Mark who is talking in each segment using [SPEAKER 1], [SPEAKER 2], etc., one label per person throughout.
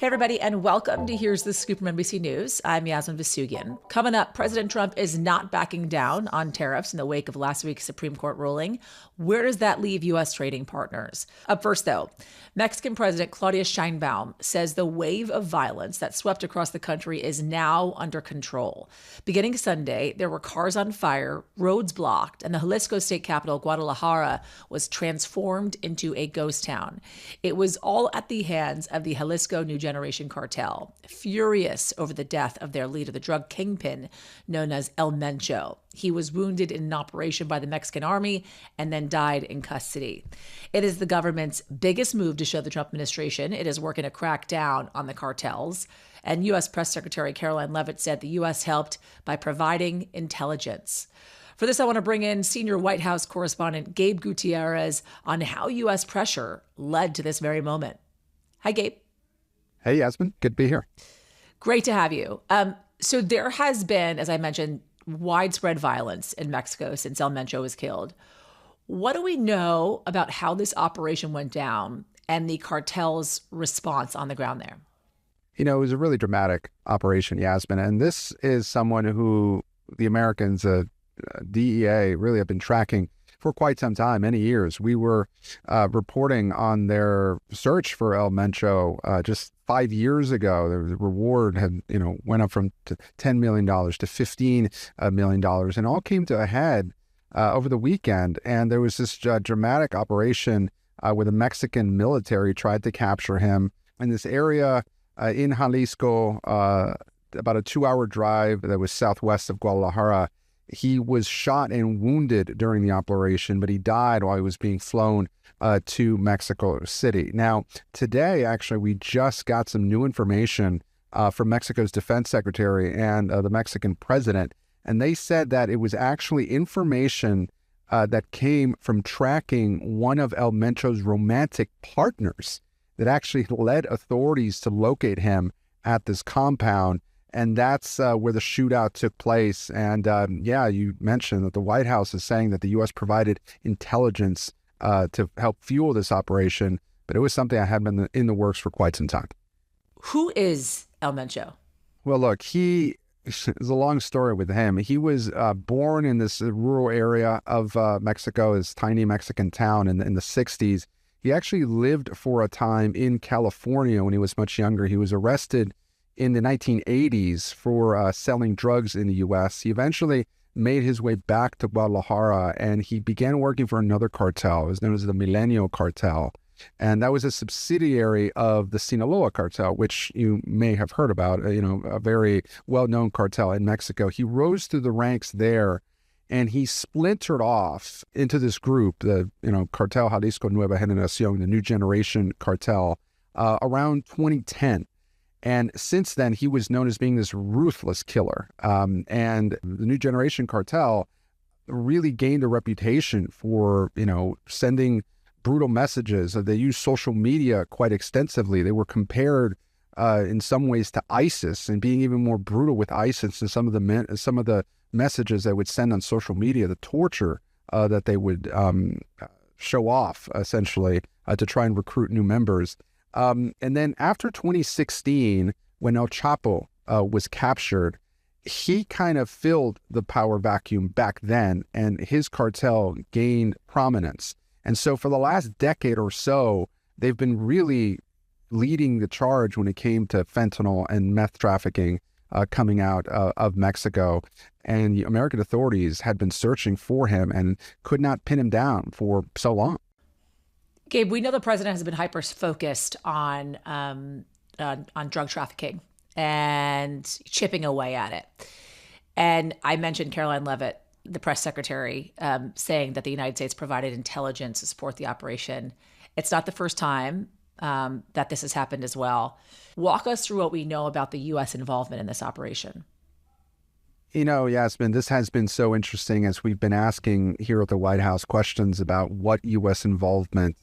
[SPEAKER 1] Hey, everybody, and welcome to Here's the Scoop from NBC News. I'm Yasmin Vasugian. Coming up, President Trump is not backing down on tariffs in the wake of last week's Supreme Court ruling. Where does that leave U.S. trading partners? Up first, though, Mexican President Claudia Sheinbaum says the wave of violence that swept across the country is now under control. Beginning Sunday, there were cars on fire, roads blocked, and the Jalisco state capital, Guadalajara, was transformed into a ghost town. It was all at the hands of the Jalisco New Generation Cartel, furious over the death of their leader, the drug kingpin known as El Mencho. He was wounded in an operation by the Mexican army and then died in custody. It is the government's biggest move to show the Trump administration it is working to crack down on the cartels. And U.S. Press Secretary Karoline Leavitt said the U.S. helped by providing intelligence. For this, I want to bring in senior White House correspondent Gabe Gutierrez on how U.S. pressure led to this very moment. Hi, Gabe.
[SPEAKER 2] Hey, Yasmin. Good to be here.
[SPEAKER 1] Great to have you. So there has been, as I mentioned, widespread violence in Mexico since El Mencho was killed. What do we know about how this operation went down and the cartel's response on the ground there?
[SPEAKER 2] You know, it was a really dramatic operation, Yasmin. And this is someone who the Americans, DEA, really have been tracking for quite some time, many years. We were reporting on their search for El Mencho just 5 years ago. The reward had, went up from $10 million to $15 million, and all came to a head over the weekend. And there was this dramatic operation where the Mexican military tried to capture him in this area in Jalisco, about a 2-hour drive that was southwest of Guadalajara. He was shot and wounded during the operation, but he died while he was being flown to Mexico City. Now, today, actually, we just got some new information from Mexico's defense secretary and the Mexican president, and they said that it was actually information that came from tracking one of El Mencho's romantic partners that actually led authorities to locate him at this compound. And that's where the shootout took place. And you mentioned that the White House is saying that the U.S. provided intelligence to help fuel this operation, but it was something that had been in the works for quite some time.
[SPEAKER 1] Who is El Mencho?
[SPEAKER 2] Well, look, there's a long story with him. He was born in this rural area of Mexico, this tiny Mexican town in the 60s. He actually lived for a time in California when he was much younger. He was arrested in the 1980s for selling drugs in the U.S. He eventually made his way back to Guadalajara, and he began working for another cartel. It was known as the Milenio Cartel. And that was a subsidiary of the Sinaloa cartel, which you may have heard about, a very well-known cartel in Mexico. He rose through the ranks there, and he splintered off into this group, the Cartel Jalisco New Generación, the New Generation Cartel, around 2010. And since then, he was known as being this ruthless killer. And the New Generation Cartel really gained a reputation for, sending brutal messages. They used social media quite extensively. They were compared in some ways to ISIS, and being even more brutal with ISIS and some of the messages they would send on social media, the torture that they would show off, essentially, to try and recruit new members. And then after 2016, when El Chapo was captured, he kind of filled the power vacuum back then, and his cartel gained prominence. And so for the last decade or so, they've been really leading the charge when it came to fentanyl and meth trafficking coming out of Mexico. And the American authorities had been searching for him and could not pin him down for so long.
[SPEAKER 1] Gabe, we know the president has been hyper-focused on drug trafficking and chipping away at it. And I mentioned Karoline Leavitt, the press secretary, saying that the United States provided intelligence to support the operation. It's not the first time that this has happened as well. Walk us through what we know about the U.S. involvement in this operation.
[SPEAKER 2] Yasmin, this has been so interesting as we've been asking here at the White House questions about what U.S. involvement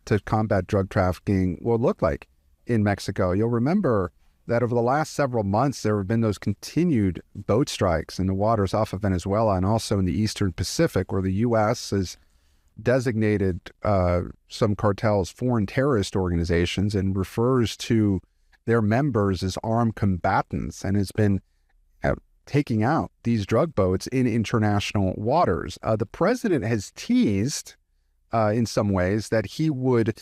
[SPEAKER 2] to combat drug trafficking will look like in Mexico. You'll remember that over the last several months, there have been those continued boat strikes in the waters off of Venezuela and also in the Eastern Pacific, where the U.S. has designated some cartels foreign terrorist organizations and refers to their members as armed combatants and has been taking out these drug boats in international waters. The president has teased in some ways that he would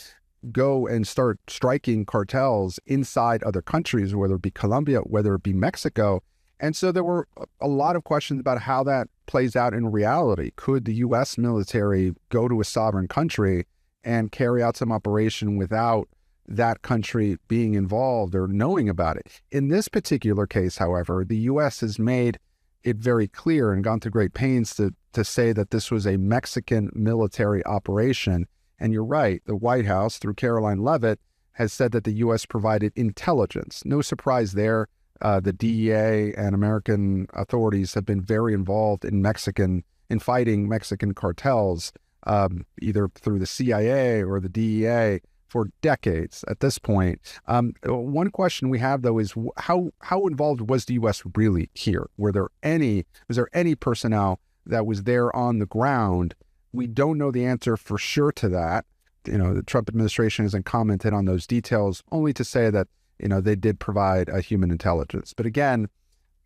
[SPEAKER 2] go and start striking cartels inside other countries, whether it be Colombia, whether it be Mexico. And so there were a lot of questions about how that plays out in reality. Could the U.S. military go to a sovereign country and carry out some operation without that country being involved or knowing about it? In this particular case, however, the U.S. has made it very clear and gone to great pains to say that this was a Mexican military operation. And you're right, the White House, through Karoline Leavitt, has said that the U.S. provided intelligence. No surprise there. The DEA and American authorities have been very involved in fighting Mexican cartels, either through the CIA or the DEA for decades at this point. One question we have, though, is how involved was the U.S. really here? Was there any personnel that was there on the ground? We don't know the answer for sure to that. The Trump administration hasn't commented on those details, only to say that they did provide a human intelligence. But again,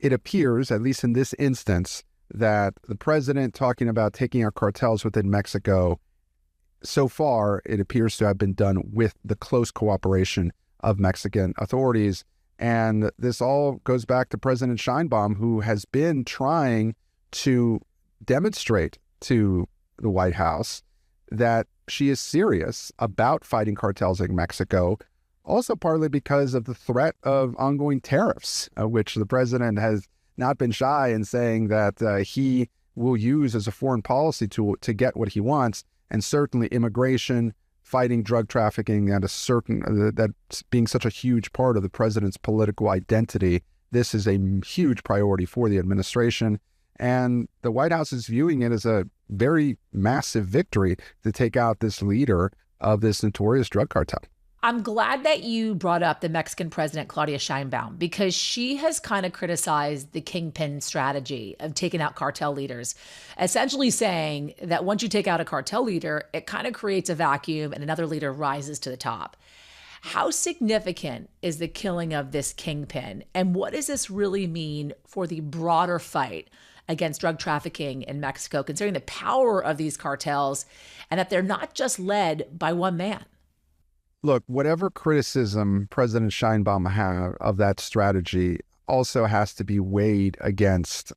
[SPEAKER 2] it appears, at least in this instance, that the president talking about taking out cartels within Mexico, so far, it appears to have been done with the close cooperation of Mexican authorities. And this all goes back to President Sheinbaum, who has been trying to demonstrate to the White House that she is serious about fighting cartels in Mexico, also partly because of the threat of ongoing tariffs, which the president has not been shy in saying that he will use as a foreign policy tool to get what he wants. And certainly immigration, fighting drug trafficking, that being such a huge part of the president's political identity, this is a huge priority for the administration. And the White House is viewing it as a very massive victory to take out this leader of this notorious drug cartel.
[SPEAKER 1] I'm glad that you brought up the Mexican president, Claudia Sheinbaum, because she has kind of criticized the Kingpin strategy of taking out cartel leaders, essentially saying that once you take out a cartel leader, it kind of creates a vacuum and another leader rises to the top. How significant is the killing of this Kingpin? And what does this really mean for the broader fight against drug trafficking in Mexico, considering the power of these cartels and that they're not just led by one man?
[SPEAKER 2] Look, whatever criticism President Sheinbaum had of that strategy also has to be weighed against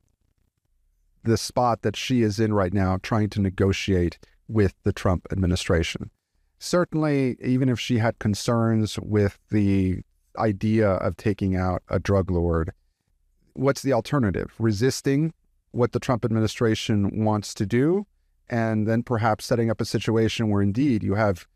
[SPEAKER 2] the spot that she is in right now, trying to negotiate with the Trump administration. Certainly, even if she had concerns with the idea of taking out a drug lord, what's the alternative? Resisting what the Trump administration wants to do, and then perhaps setting up a situation where indeed you have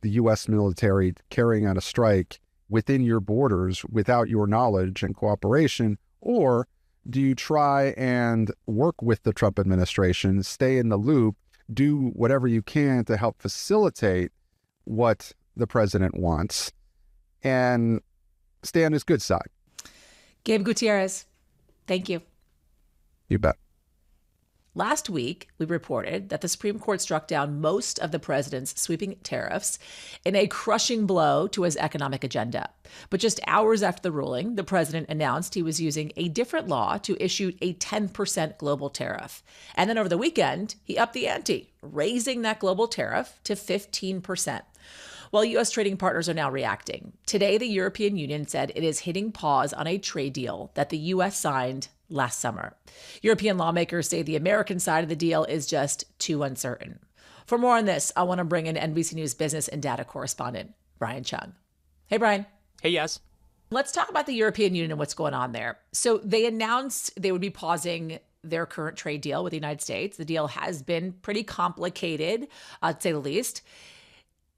[SPEAKER 2] the U.S. military carrying out a strike within your borders without your knowledge and cooperation? Or do you try and work with the Trump administration, stay in the loop, do whatever you can to help facilitate what the president wants, and stay on his good side?
[SPEAKER 1] Gabe Gutierrez, thank you.
[SPEAKER 2] You bet.
[SPEAKER 1] Last week, we reported that the Supreme Court struck down most of the president's sweeping tariffs in a crushing blow to his economic agenda. But just hours after the ruling, the president announced he was using a different law to issue a 10% global tariff. And then over the weekend, he upped the ante, raising that global tariff to 15%. While U.S. trading partners are now reacting. Today, the European Union said it is hitting pause on a trade deal that the U.S. signed last summer. European lawmakers say the American side of the deal is just too uncertain. For more on this, I want to bring in NBC News business and data correspondent, Brian Cheung. Hey, Brian.
[SPEAKER 3] Hey, Yas.
[SPEAKER 1] Let's talk about the European Union and what's going on there. So they announced they would be pausing their current trade deal with the United States. The deal has been pretty complicated, to say the least.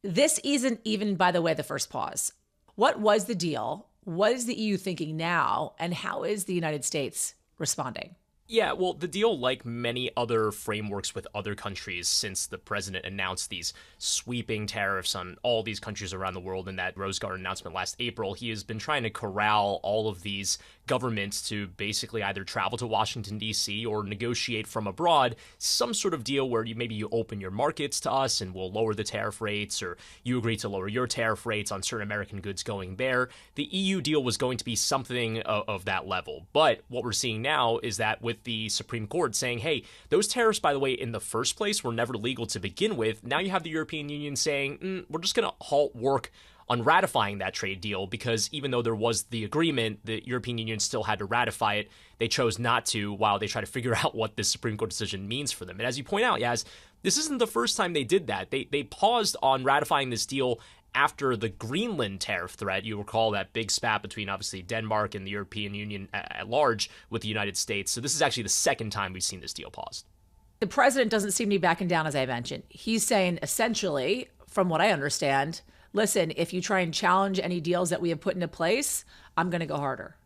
[SPEAKER 1] This isn't even, by the way, the first pause. What was the deal? What is the EU thinking now? And how is the United States responding?
[SPEAKER 3] Yeah, well, the deal, like many other frameworks with other countries since the president announced these sweeping tariffs on all these countries around the world in that Rose Garden announcement last April, he has been trying to corral all of these governments to basically either travel to Washington, D.C. or negotiate from abroad some sort of deal where maybe you open your markets to us and we'll lower the tariff rates, or you agree to lower your tariff rates on certain American goods going there. The EU deal was going to be something of that level. But what we're seeing now is that with the Supreme Court saying, hey, those tariffs, by the way, in the first place were never legal to begin with. Now you have the European Union saying, we're just going to halt work on ratifying that trade deal because even though there was the agreement, the European Union still had to ratify it. They chose not to while they try to figure out what this Supreme Court decision means for them. And as you point out, Yaz, this isn't the first time they did that. They paused on ratifying this deal after the Greenland tariff threat. You recall that big spat between obviously Denmark and the European Union at large with the United States. So this is actually the second time we've seen this deal paused.
[SPEAKER 1] The president doesn't seem to be backing down, as I mentioned. He's saying essentially, from what I understand, listen, if you try and challenge any deals that we have put into place, I'm going to go harder.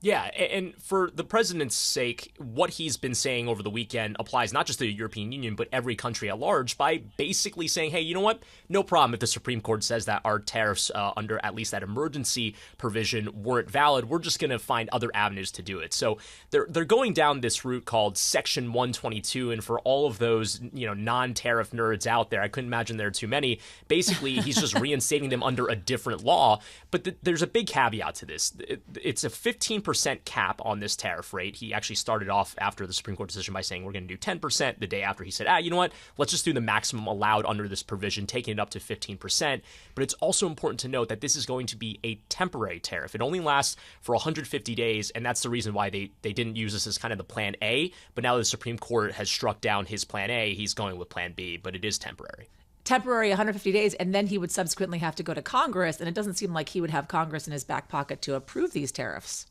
[SPEAKER 3] Yeah, and for the president's sake, what he's been saying over the weekend applies not just to the European Union, but every country at large by basically saying, hey, you know what? No problem if the Supreme Court says that our tariffs under at least that emergency provision weren't valid. We're just going to find other avenues to do it. So they're going down this route called Section 122. And for all of those, non-tariff nerds out there, I couldn't imagine there are too many. Basically, he's just reinstating them under a different law. But there's a big caveat to this. It's a 15% cap on this tariff rate. He actually started off after the Supreme Court decision by saying we're going to do 10%. The day after he said, you know what? Let's just do the maximum allowed under this provision, taking it up to 15%. But it's also important to note that this is going to be a temporary tariff. It only lasts for 150 days, and that's the reason why they didn't use this as kind of the plan A. But now the Supreme Court has struck down his plan A, he's going with plan B, but it is temporary.
[SPEAKER 1] Temporary 150 days, and then he would subsequently have to go to Congress, and it doesn't seem like he would have Congress in his back pocket to approve these tariffs.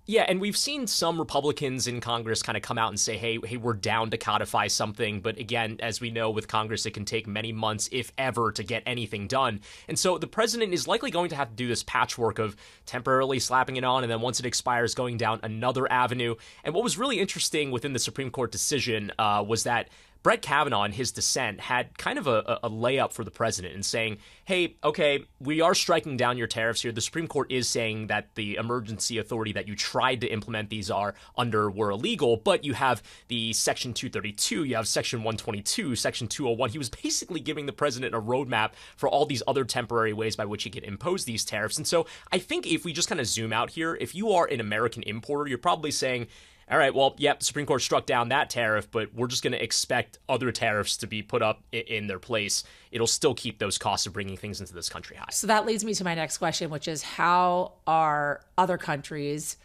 [SPEAKER 3] Yeah, and we've seen some Republicans in Congress kind of come out and say, hey, we're down to codify something. But again, as we know with Congress, it can take many months, if ever, to get anything done. And so the president is likely going to have to do this patchwork of temporarily slapping it on, and then once it expires, going down another avenue. And what was really interesting within the Supreme Court decision was that Brett Kavanaugh, in his dissent, had kind of a layup for the president and saying, hey, okay, we are striking down your tariffs here. The Supreme Court is saying that the emergency authority that you tried to implement these are under were illegal, but you have the Section 232, you have Section 122, Section 201. He was basically giving the president a roadmap for all these other temporary ways by which he could impose these tariffs. And so I think if we just kind of zoom out here, if you are an American importer, you're probably saying, all right, well, yep, the Supreme Court struck down that tariff, but we're just going to expect other tariffs to be put up in their place. It'll still keep those costs of bringing things into this country high.
[SPEAKER 1] So that leads me to my next question, which is how are other countries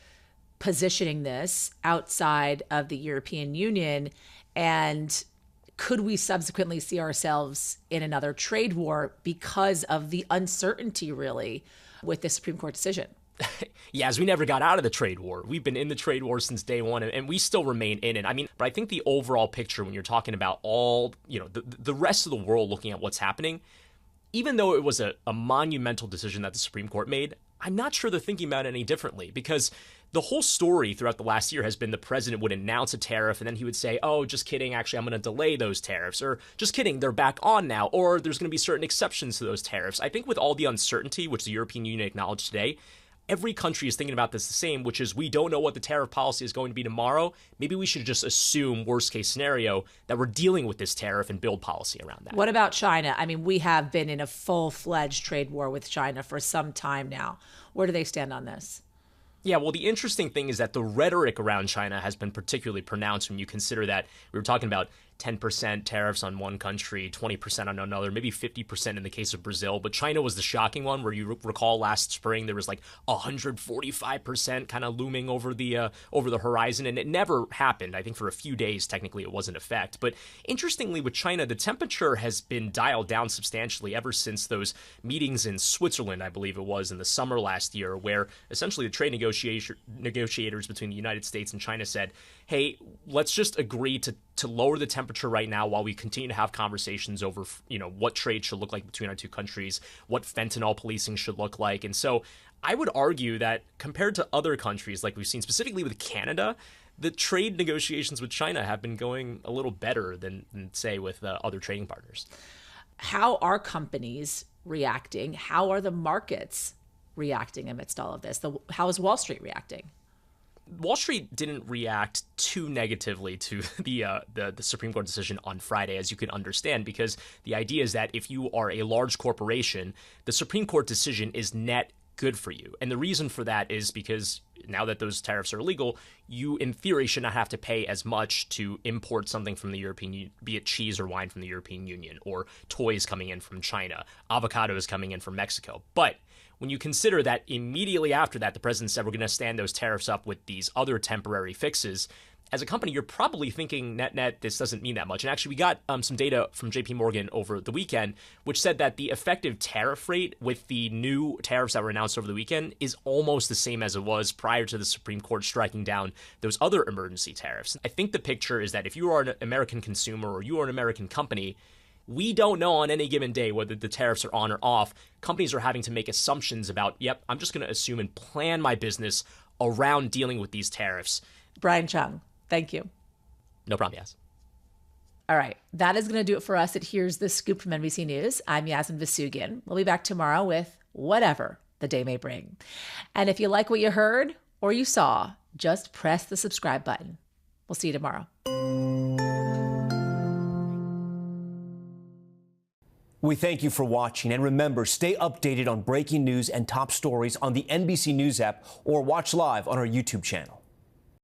[SPEAKER 1] positioning this outside of the European Union? And could we subsequently see ourselves in another trade war because of the uncertainty, really, with the Supreme Court decision?
[SPEAKER 3] Yeah, as we never got out of the trade war. We've been in the trade war since day one, and we still remain in it. I mean, but I think the overall picture when you're talking about all, the rest of the world looking at what's happening, even though it was a monumental decision that the Supreme Court made, I'm not sure they're thinking about it any differently, because the whole story throughout the last year has been the president would announce a tariff and then he would say, oh, just kidding, actually, I'm going to delay those tariffs, or just kidding, they're back on now, or there's going to be certain exceptions to those tariffs. I think with all the uncertainty, which the European Union acknowledged today, every country is thinking about this the same, which is we don't know what the tariff policy is going to be tomorrow. Maybe we should just assume, worst case scenario, that we're dealing with this tariff and build policy around that.
[SPEAKER 1] What about China? I mean, we have been in a full-fledged trade war with China for some time now. Where do they stand on this?
[SPEAKER 3] Yeah, well, the interesting thing is that the rhetoric around China has been particularly pronounced when you consider that we were talking about 10% tariffs on one country, 20% on another, maybe 50% in the case of Brazil. But China was the shocking one, where you recall last spring there was like 145% kind of looming over the horizon, and it never happened. I think for a few days, technically, it was in effect. But interestingly, with China, the temperature has been dialed down substantially ever since those meetings in Switzerland, I believe it was, in the summer last year, where essentially the trade negotiators between the United States and China said, hey, let's just agree to lower the temperature right now while we continue to have conversations over, what trade should look like between our two countries, what fentanyl policing should look like. And so I would argue that compared to other countries, like we've seen specifically with Canada, the trade negotiations with China have been going a little better than say, with other trading partners.
[SPEAKER 1] How are companies reacting? How are the markets reacting amidst all of this? How is Wall Street reacting?
[SPEAKER 3] Wall Street didn't react too negatively to the Supreme Court decision on Friday, as you can understand, because the idea is that if you are a large corporation, the Supreme Court decision is net good for you. And the reason for that is because now that those tariffs are illegal, you in theory should not have to pay as much to import something from the European Union, be it cheese or wine from the European Union, or toys coming in from China, avocados coming in from Mexico. But when you consider that immediately after that, the president said we're going to stand those tariffs up with these other temporary fixes, as a company, you're probably thinking net, this doesn't mean that much. And actually, we got some data from JP Morgan over the weekend, which said that the effective tariff rate with the new tariffs that were announced over the weekend is almost the same as it was prior to the Supreme Court striking down those other emergency tariffs. I think the picture is that if you are an American consumer or you are an American company, we don't know on any given day whether the tariffs are on or off. Companies are having to make assumptions about, I'm just going to assume and plan my business around dealing with these tariffs.
[SPEAKER 1] Brian Cheung, thank you.
[SPEAKER 3] No problem, Yas.
[SPEAKER 1] All right. That is going to do it for us at Here's the Scoop from NBC News. I'm Yasmin Vasugian. We'll be back tomorrow with whatever the day may bring. And if you like what you heard or you saw, just press the subscribe button. We'll see you tomorrow.
[SPEAKER 4] We thank you for watching, and remember, stay updated on breaking news and top stories on the NBC News app or watch live on our YouTube channel.